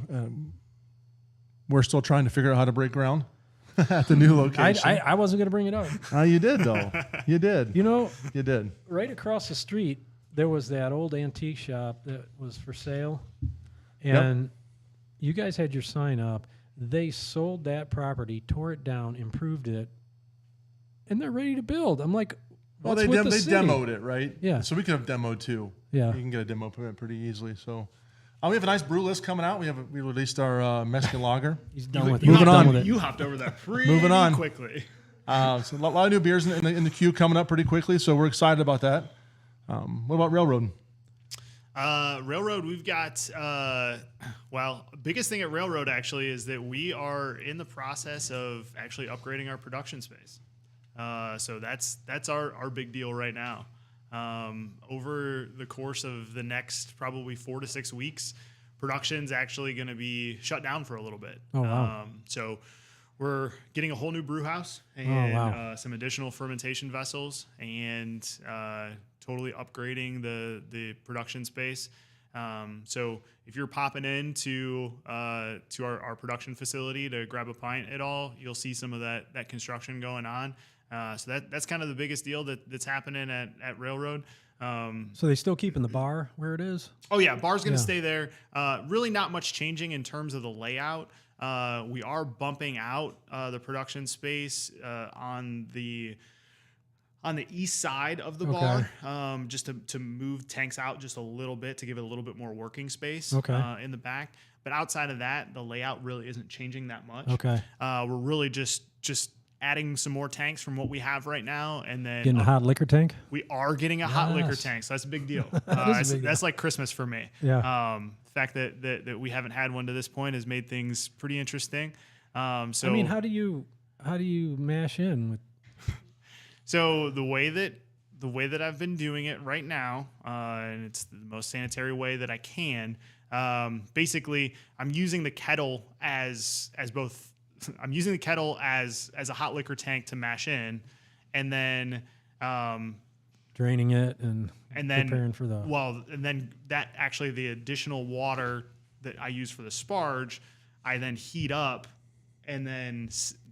we're still trying to figure out how to break ground at the new location. I wasn't going to bring it up. You did, though. You did. You did. right across the street, there was that old antique shop that was for sale. And you guys had your sign up. They sold that property, tore it down, improved it, and they're ready to build. I'm like, Well, what's they with the city? demoed it, right? Yeah. So we could have demoed too. Yeah. You can get a demo permit pretty easily. So we have a nice brew list coming out. We released our Mexican lager. He's done with it. Moving He's done on. with it. You hopped over that pretty Moving on. quickly. So a lot of new beers in the queue coming up pretty quickly. So we're excited about that. What about Railroad? Railroad, we've got, biggest thing at Railroad actually is that we are in the process of actually upgrading our production space. So that's our big deal right now. Over the course of the next probably 4 to 6 weeks, production's actually going to be shut down for a little bit. Oh, wow. So we're getting a whole new brew house and wow. some additional fermentation vessels and totally upgrading the production space. So if you're popping into to our production facility to grab a pint at all, you'll see some of that construction going on. So that's kind of the biggest deal that's happening at Railroad. So they still keeping the bar where it is? Oh yeah, bar's going to Yeah. stay there. Really not much changing in terms of the layout. We are bumping out the production space on the east side of the bar, just to move tanks out just a little bit to give it a little bit more working space in the back. But outside of that, the layout really isn't changing that much. Okay. We're really just adding some more tanks from what we have right now, and then Getting a hot liquor tank? we are getting a hot liquor Yes. tank, so that's a big deal. is a big deal. That's like Christmas for me. Yeah. The fact that we haven't had one to this point has made things pretty interesting. So I mean, how do you mash in with? So the way that I've been doing it right now, and it's the most sanitary way that I can, Basically, I'm using the kettle as both. I'm using the kettle as a hot liquor tank to mash in, and then draining it and then preparing for the. Well, and then that actually the additional water that I use for the sparge, I then heat up, and then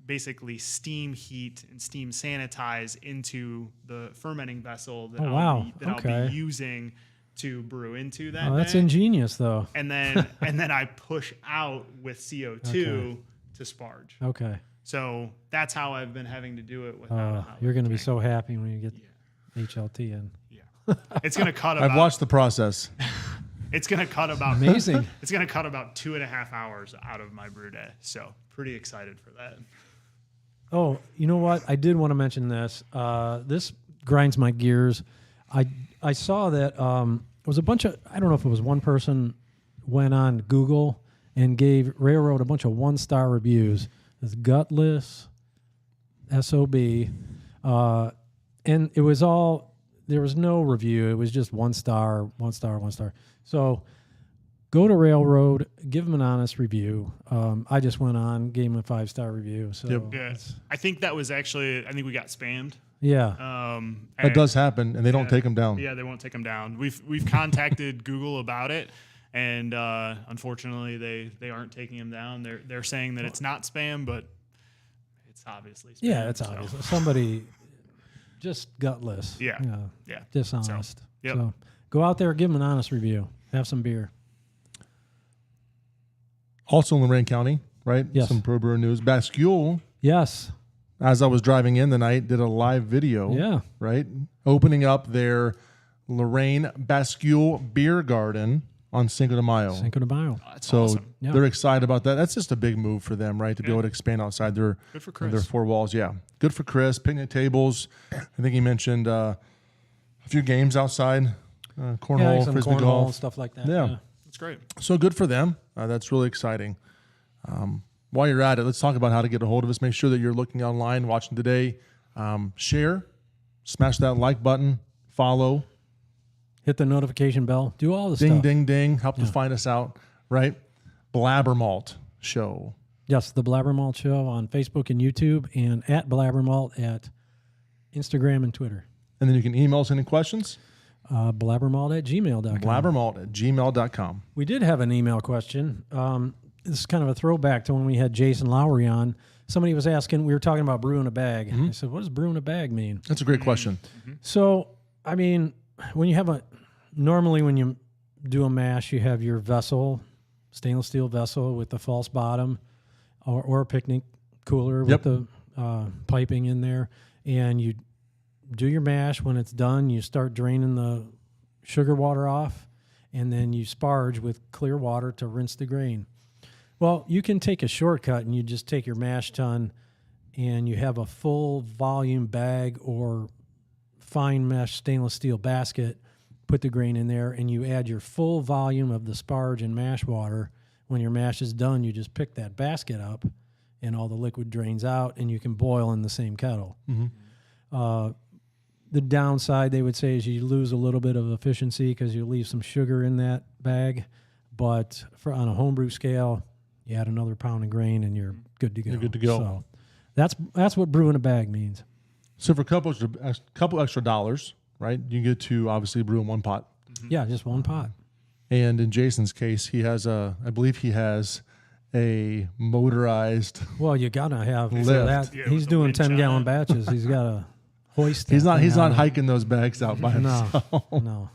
basically steam heat and steam sanitize into the fermenting vessel that I'll be using to brew into that. Oh, that's bag. ingenious, though. And then I push out with CO2 to sparge. Okay. So that's how I've been having to do it without a hot you're going to be tank. so happy when you get HLT in. Yeah. It's going to cut about... I've watched the process. It's going to cut about... Amazing. It's going to cut about 2.5 hours out of my brew day. So pretty excited for that. Oh, you know what? I did want to mention this. This grinds my gears. I saw that it was a bunch of, I don't know if it was one person went on Google and gave Railroad a bunch of 1-star reviews. It's gutless, SOB. And it was all, there was no review. It was just 1 star, 1 star, 1 star. So go to Railroad, give them an honest review. I just went on, gave them a 5-star review. So Yeah. I think that was actually, I think we got spammed. Yeah. That does happen, and they don't take them down. Yeah, they won't take them down. We've contacted Google about it, and unfortunately, they aren't taking them down. They're saying that it's not spam, but it's obviously spam. Yeah, it's obvious. Somebody just gutless. Yeah. Yeah. Dishonest. Yep. So go out there, give them an honest review. Have some beer. Also in Lorain County, right? Yes. Some pro brewer news. Bascule, Yes. as I was driving in the night, did a live video. Yeah. Right? Opening up their Lorain Bascule Beer Garden on Cinco de Mayo. Cinco de Mayo. That's So awesome. Yeah. they're excited about that. That's just a big move for them, right? To be able to expand outside their Good for Chris. their 4 walls. Yeah, good for Chris. Picnic tables. I think he mentioned a few games outside, cornhole, some frisbee cornhole golf, and stuff like that. Yeah. That's great. So good for them. That's really exciting. While you're at it, let's talk about how to get a hold of us. Make sure that you're looking online, watching today. Share, smash that like button, follow. Hit the notification bell. Do all the Ding, stuff. ding, ding. Help to find us out, right? Blabbermalt Show. Yes, the Blabbermalt Show on Facebook and YouTube, and at Blabbermalt at Instagram and Twitter. And then you can email us any questions. Blabbermalt@gmail.com. Blabbermalt@gmail.com. We did have an email question. This is kind of a throwback to when we had Jason Lowry on. Somebody was asking, we were talking about brewing a bag. I said, what does brewing a bag mean? That's a great question. So, I mean, when you have normally when you do a mash, you have your vessel, stainless steel vessel with the false bottom or a picnic cooler with the piping in there. And you do your mash. When it's done, you start draining the sugar water off, and then you sparge with clear water to rinse the grain. Well, you can take a shortcut and you just take your mash tun and you have a full volume bag or fine mesh stainless steel basket, put the grain in there, and you add your full volume of the sparge and mash water. When your mash is done, you just pick that basket up and all the liquid drains out, and you can boil in the same kettle. The downside, they would say, is you lose a little bit of efficiency because you leave some sugar in that bag. But on a homebrew scale, you add another pound of grain and you're good to go. You're good to go. So that's what brewing a bag means. So for a couple extra dollars, right, you get to obviously brew in one pot. Yeah, just one pot. And in Jason's case, he has I believe he has a motorized. Well, you gotta have Lift. that. Yeah, He's with the doing wind 10-gallon chime. batches. He's got a hoist. He's that thing not out. hiking those bags out by himself. No.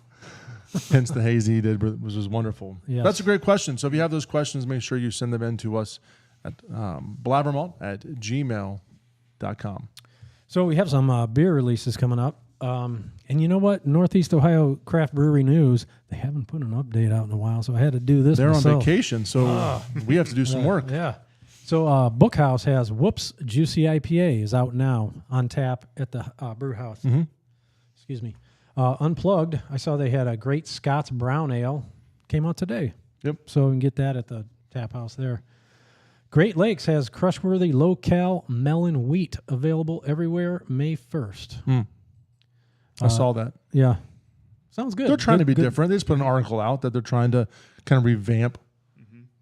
Hence the hazy he did was wonderful. Yes. That's a great question. So if you have those questions, make sure you send them in to us at blabbermalt@gmail.com. So we have some beer releases coming up. And you know what? Northeast Ohio Craft Brewery News, they haven't put an update out in a while, so I had to do this They're myself. on vacation, so we have to do some work. Yeah. So Bookhouse has Whoops Juicy IPA is out now on tap at the brew house. Excuse me. Unplugged, I saw they had a great Scott's Brown Ale. Came out today. Yep. So we can get that at the tap house there. Great Lakes has Crushworthy Low-Cal Melon Wheat available everywhere May 1st. I saw that. Yeah. Sounds good. They're trying to be Good. different. They just put an article out that they're trying to kind of revamp.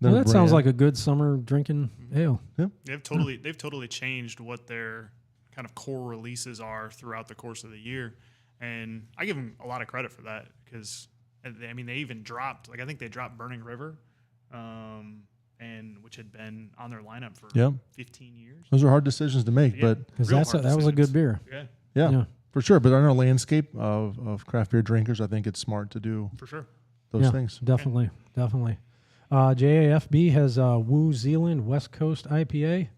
Well, that sounds brand. like a good summer drinking ale. Yeah. They've totally changed what their kind of core releases are throughout the course of the year, and I give them a lot of credit for that because I mean they even dropped I think they dropped Burning River, and which had been on their lineup for 15 years. Those are hard decisions to make, but Because Real that hard was a good decisions. beer. Yeah, for sure. But in our landscape of craft beer drinkers, I think it's smart to do for sure. those things. Definitely. JAFB has New Zealand West Coast IPA.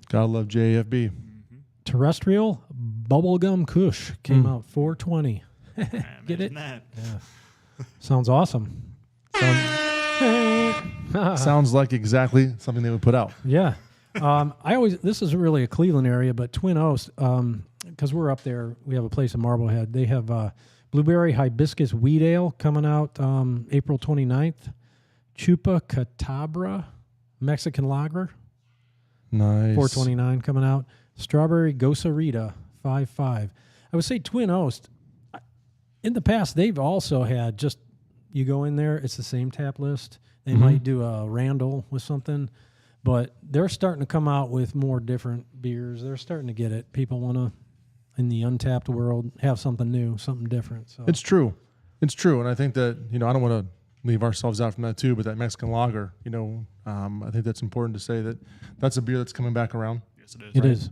Gotta love JFB. Terrestrial Bubblegum Kush came out 420. Get it? That. Sounds awesome. Sounds like exactly something they would put out. Yeah. This is really a Cleveland area, but Twin Oaks, because we're up there, we have a place in Marblehead. They have Blueberry Hibiscus Wheat Ale coming out April 29th. Chupacatabra Mexican Lager, Nice. 429 coming out. Strawberry Gosarita, 5.5. I would say Twin Oaks, in the past, they've also had just, you go in there, it's the same tap list. They might do a Randall with something, but they're starting to come out with more different beers. They're starting to get it. People want to, in the untapped world, have something new, something different. So It's true. And I think that, I don't want to leave ourselves out from that too, but that Mexican lager, I think that's important to say that that's a beer that's coming back around. Yes, it is. it is.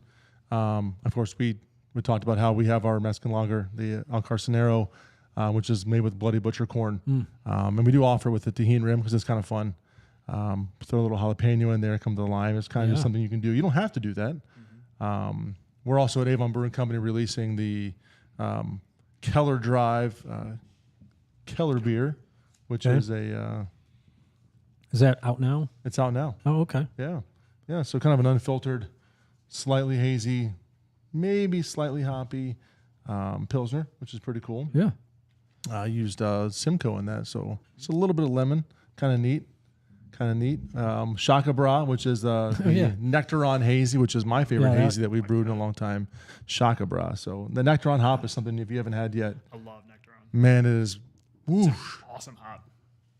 Of course, we talked about how we have our Mexican lager, the El Carcinero, which is made with Bloody Butcher corn. And we do offer with the Tajín rim because it's kind of fun. Throw a little jalapeno in there, come to the lime. It's kind of just something you can do. You don't have to do that. We're also at Avon Brewing Company releasing the Keller Drive Keller beer, which is a... Is that out now? it's out now. Oh, okay. Yeah. So kind of an unfiltered, slightly hazy, maybe slightly hoppy Pilsner, which is pretty cool. Yeah. I used Simcoe in that, so it's a little bit of lemon, kind of neat. Shaka Bra, which is the Nectaron Hazy, which is my favorite hazy that we brewed in a long time. Shaka Bra. So the Nectaron hop is something if you haven't had yet. I love Nectaron. Man, it is, woof, Awesome hop.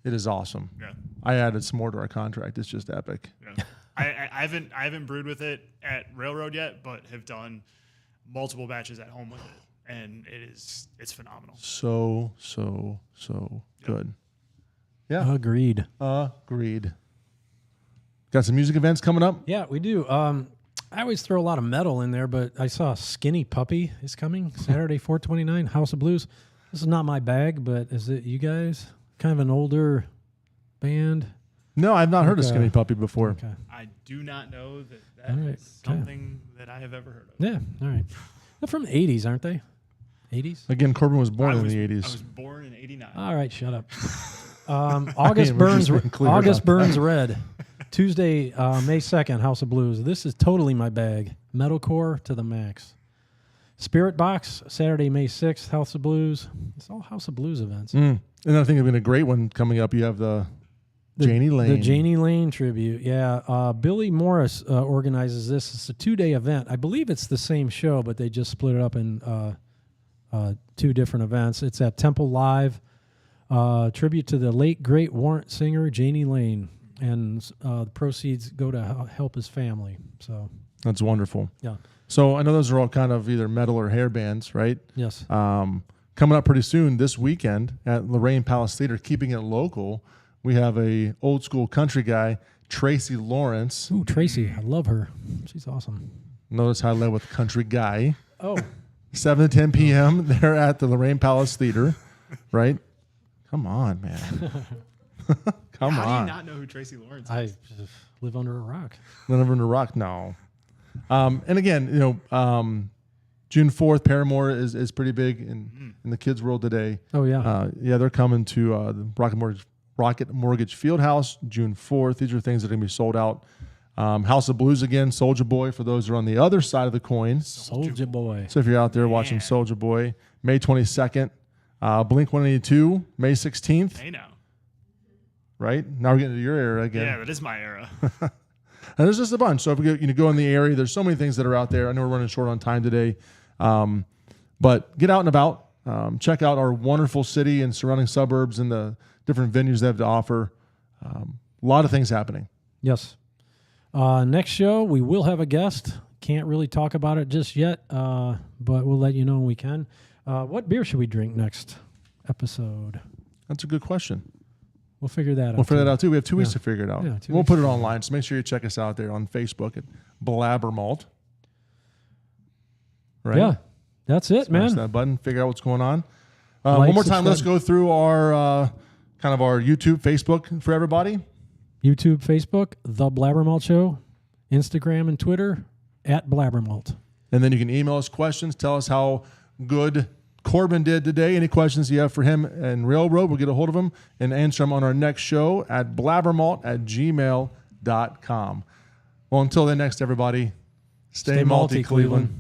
it is awesome. Yeah. I added some more to our contract. It's just epic. Yeah. I haven't brewed with it at Railroad yet, but have done multiple batches at home with it, and it's phenomenal. So good. Yeah. Agreed. Agreed. Got some music events coming up? Yeah, we do. I always throw a lot of metal in there, but I saw Skinny Puppy is coming Saturday, 4/29, House of Blues. This is not my bag, but is it you guys? Kind of an older band. No, I've not heard of Skinny Puppy before. Okay. I do not know that All right, is something that I have ever heard of. Yeah. All right. They're from the 80s, aren't they? 80s. Again, Corbin was born in the I 80s. was born in '89. All right. Shut up. August we're just Burns. being clear August about Burns Red. Tuesday, May 2nd, House of Blues. This is totally my bag. Metalcore to the max. Spirit Box, Saturday, May 6th, House of Blues. It's all House of Blues events. And I think it's been a great one coming up. You have the Janie Lane. The Janie Lane tribute, yeah. Billy Morris organizes this. It's a 2-day event. I believe it's the same show, but they just split it up in 2 different events. It's at Temple Live. Tribute to the late, great warrant singer, Janie Lane. And the proceeds go to help his family. So That's wonderful. yeah. So I know those are all kind of either metal or hair bands, right? Yes. Coming up pretty soon this weekend at Lorraine Palace Theater, keeping it local, we have a old school country guy, Tracy Lawrence. Ooh, Tracy. I love her. She's awesome. Notice how I led with country guy. Oh. 7 to 10 p.m. They're at the Lorraine Palace Theater, right? Come on, man. Come How on. do you not know who Tracy Lawrence is? I just live under a rock. Never in the Rock, no. And again, June 4th, Paramore is pretty big in the kids' world today. Oh, yeah. They're coming to the Rocket Mortgage Fieldhouse June 4th. These are things that are going to be sold out. House of Blues again, Soulja Boy for those who are on the other side of the coin. Soldier Boy. So if you're out there watching Soulja Boy, May 22nd, Blink 182, May 16th, Hey now. right? Now we're getting to your era again. Yeah, that is my era. And there's just a bunch. So if you go in the area, there's so many things that are out there. I know we're running short on time today. But get out and about. check out our wonderful city and surrounding suburbs and the different venues they have to offer. A lot of things happening. Yes. Next show, we will have a guest. Can't really talk about it just yet, but we'll let you know when we can. What beer should we drink next episode? That's a good question. We'll figure that out. We'll figure that out too. We have 2 weeks to figure it out. Yeah, we'll put it online, so make sure you check us out there on Facebook at Blabbermalt. Right? Yeah, that's it, Smash man. that button, figure out what's going on. Like, one more time, let's subscribe. go through our kind of our YouTube, Facebook for everybody. YouTube, Facebook, The Blabbermalt Show, Instagram and Twitter, at Blabbermalt. And then you can email us questions. Tell us how good Corbin did today. Any questions you have for him and Railroad, we'll get a hold of him and answer them on our next show at blabbermalt@gmail.com. Well, until then, next, everybody, stay malty, Cleveland.